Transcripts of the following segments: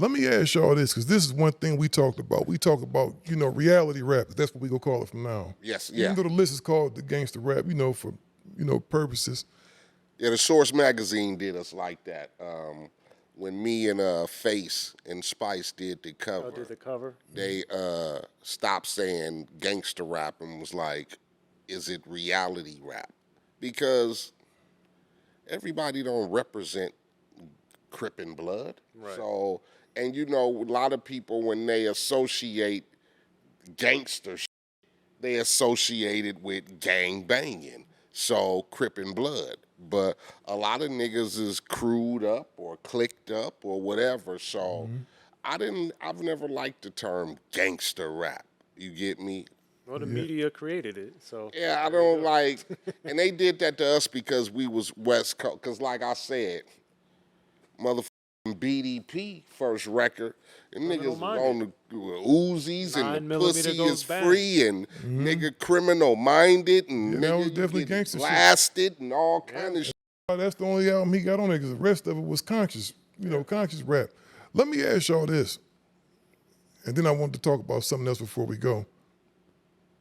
Let me ask y'all this, because this is one thing we talked about. We talk about, reality rap. That's what we gonna call it from now on. Yes, yeah. Even though the list is called the gangster rap, for purposes. Yeah, the Source magazine did us like that. When me and Face and Spice did the cover, they stopped saying gangster rap and was like, is it reality rap? Because everybody don't represent Crip and Blood. Right. So, and a lot of people, when they associate gangster shit, they associate it with gang banging. So Crip and Blood. But a lot of niggas is crewed up or clicked up or whatever. So I've never liked the term gangster rap. You get me? Well, the media created it, so. Yeah, I don't like, and they did that to us because we was West Coast. Because like I said, motherfucking BDP first record, and niggas was on the Uzis and the pussy is free and nigga criminal minded and that was nigga definitely get gangster shit. blasted and all kind of shit. That's the only album he got on there, because the rest of it was conscious, conscious rap. Let me ask y'all this, and then I wanted to talk about something else before we go.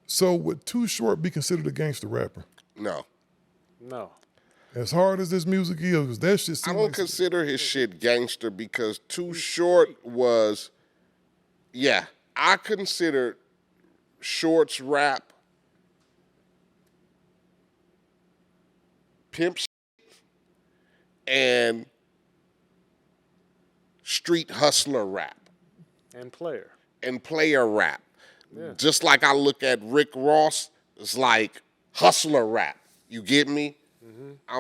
So would Too Short be considered a gangster rapper? No. No. As hard as this music is, because that shit seems I don't consider his shit gangster because Too Short was, I consider Short's rap pimp shit and street hustler rap. And player. And player rap. Yeah. Just like I look at Rick Ross, it's like hustler rap. You get me? I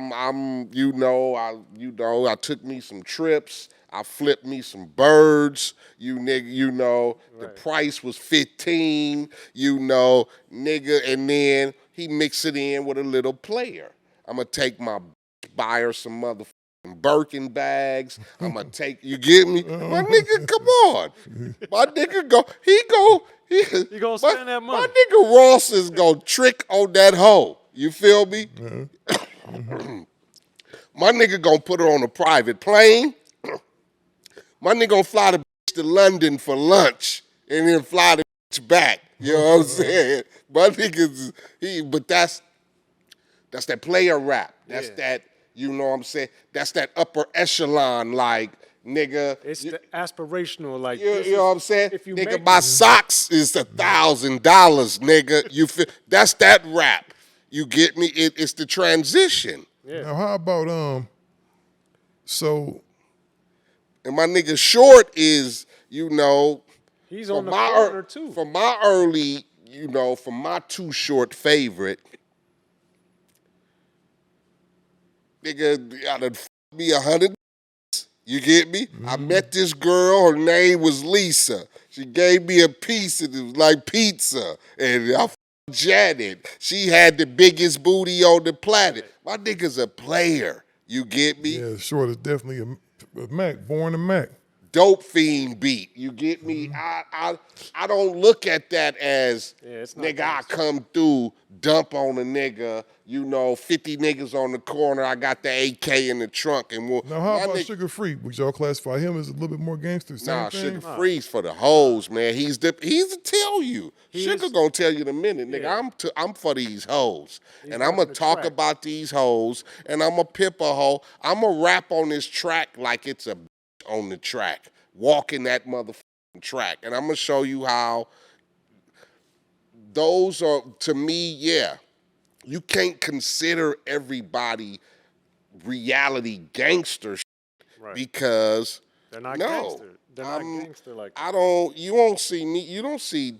took me some trips. I flipped me some birds. The price was 15. Nigga, and then he mix it in with a little player. I'm gonna take buy her some motherfucking Birkin bags. I'm gonna take, you get me? My nigga, come on. My nigga he gonna spend that money. My nigga Ross is gonna trick on that hoe. You feel me? My nigga gonna put her on a private plane. My nigga gonna fly the bitch to London for lunch and then fly the bitch back. You know what I'm saying? My niggas, but that's that player rap. That's that, you know what I'm saying? That's that upper echelon, like, nigga. It's the aspirational, like, you know what I'm saying? If you Nigga, my socks is $1,000, nigga. You feel? That's that rap. You get me? It's the transition. Yeah. Now, how about and my nigga Short is, he's on the corner too. For my early, for my Too Short favorite, nigga, I done me 100. You get me? I met this girl. Her name was Lisa. She gave me a piece, and it was like pizza, and I Janet. She had the biggest booty on the planet. My nigga's a player. You get me? Yeah, Short is definitely a Mac, born a Mac. Dope fiend beat. You get me? I don't look at that as nigga, I come through, dump on a nigga, 50 niggas on the corner, I got the AK in the trunk. And now, how about Sugar Free? Would y'all classify him as a little bit more gangster? Nah, Sugar Free's for the hoes, man. He's to tell you. Sugar gonna tell you in a minute, nigga. I'm for these hoes. And I'm gonna talk about these hoes, and I'm gonna pimp a hoe. I'm gonna rap on this track like it's a on the track, walking that motherfucking track. And I'm gonna show you how those are, to me, you can't consider everybody reality gangster because they're not gangster. They're not gangster like that. You won't see me, you don't see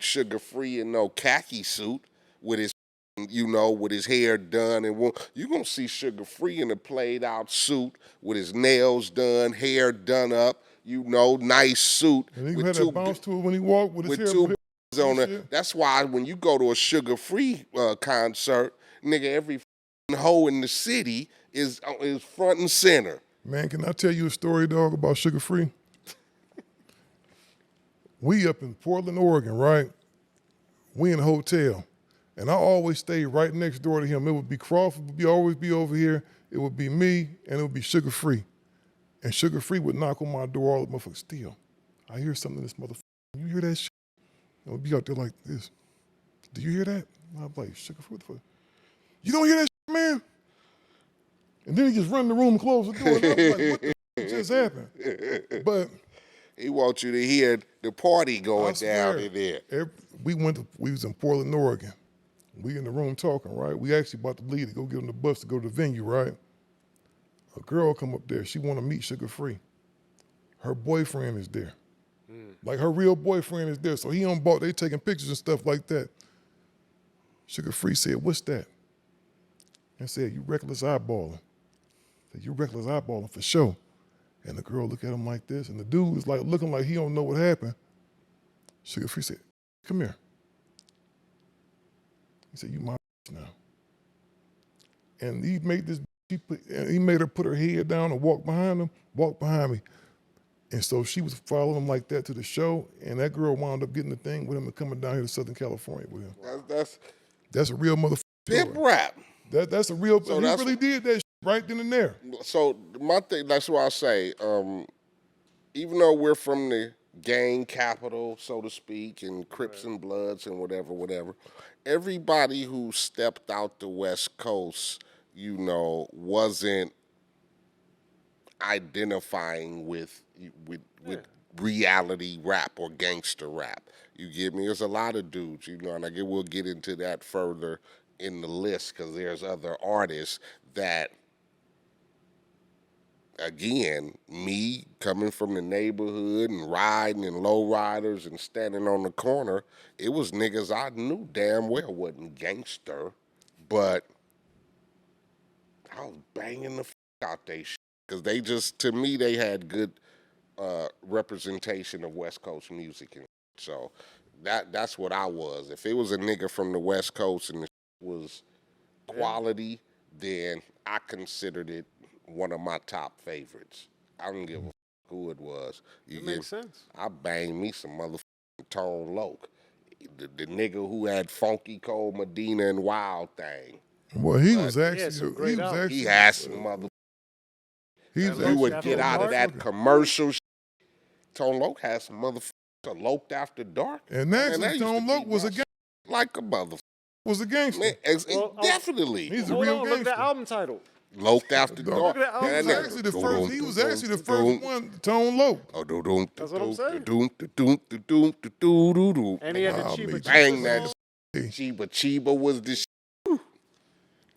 Sugar Free in no khaki suit with his with his hair done, and you gonna see Sugar Free in a played out suit with his nails done, hair done up, nice suit. And he had that bounce to it when he walked with his hair. Two on it. That's why when you go to a Sugar Free concert, nigga, every hoe in the city is front and center. Man, can I tell you a story, dog, about Sugar Free? We up in Portland, Oregon, right? We in a hotel. And I always stayed right next door to him. It would be Crawford, would always be over here. It would be me, and it would be Sugar Free. And Sugar Free would knock on my door all the motherfuckers. Still, I hear something in this motherfucker. You hear that shit? I would be out there like this. Do you hear that? I'm like, Sugar Free, what the fuck? You don't hear that shit, man? And then he just run in the room and close the door. And I'm like, what the fuck just happened? But he wants you to hear the party going down in there. We was in Portland, Oregon. We in the room talking, right? We actually about to leave to go get on the bus to go to the venue, right? A girl come up there. She want to meet Sugar Free. Her boyfriend is there. Like her real boyfriend is there. So he on board. They taking pictures and stuff like that. Sugar Free said, "What's that?" And said, "You reckless eyeballing." Said, "You reckless eyeballing for sure." And the girl look at him like this, and the dude is like looking like he don't know what happened. Sugar Free said, "Come here." He said, "You my now." And he made this. He made her put her head down and walk behind him. Walk behind me. And so she was following him like that to the show, and that girl wound up getting the thing with him and coming down here to Southern California with him. That's a real motherfucker. Pimp rap. That's a real. So he really did that shit right then and there. So my thing, that's what I say. Even though we're from the gang capital, so to speak, and Crips and Bloods and whatever, everybody who stepped out the West Coast, wasn't identifying with reality rap or gangster rap. You get me? There's a lot of dudes, and we'll get into that further in the list because there's other artists that, again, me coming from the neighborhood and riding in lowriders and standing on the corner, it was niggas I knew damn well wasn't gangster, but I was banging the out they shit because they just, to me, they had good representation of West Coast music, and so that's what I was. If it was a nigga from the West Coast and it was quality, then I considered it one of my top favorites. I don't give a who it was. That makes sense. I banged me some motherfucking Tone Loc, the nigga who had Funky Cold Medina and Wild Thing. Well, he was actually he had some motherfuckers. You would get out of that commercial. Tone Loc had some motherfuckers Eloped After Dark. And actually, Tone Loc was a gangster. Like a motherfucker. Was a gangster. Man, definitely. He's a real gangster. Look at the album title. Eloped After Dark. He was actually the first one, Tone Loc. That's what I'm saying. And he had the Chiba Bang that. Chiba was the shit. Do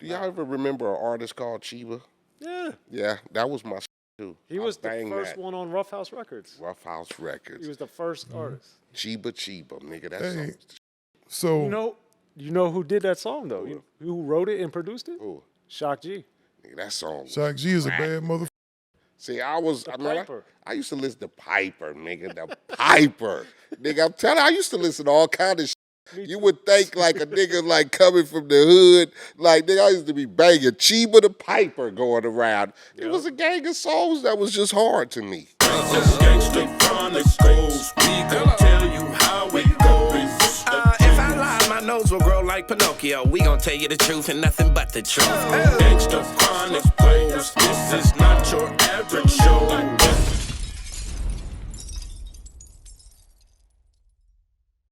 y'all ever remember an artist called Chiba? Yeah. Yeah, that was my shit too. He was the first one on Rough House Records. Rough House Records. He was the first artist. Chiba, nigga. That song. So you know who did that song though? Who wrote it and produced it? Who? Shock G. Nigga, that song. Shock G is a bad motherfucker. See, I used to listen to Piper, nigga. The Piper. Nigga, I'm telling you, I used to listen to all kind of shit. You would think like a nigga like coming from the hood. Like, nigga, I used to be banging Chiba the Piper going around. It was a gang of songs that was just hard to me. Gangster Chronicles, we gon' tell you how it goes. If I lie, my nose will grow like Pinocchio. We gon' tell you the truth and nothing but the truth. Gangster Chronicles, this is not your average show.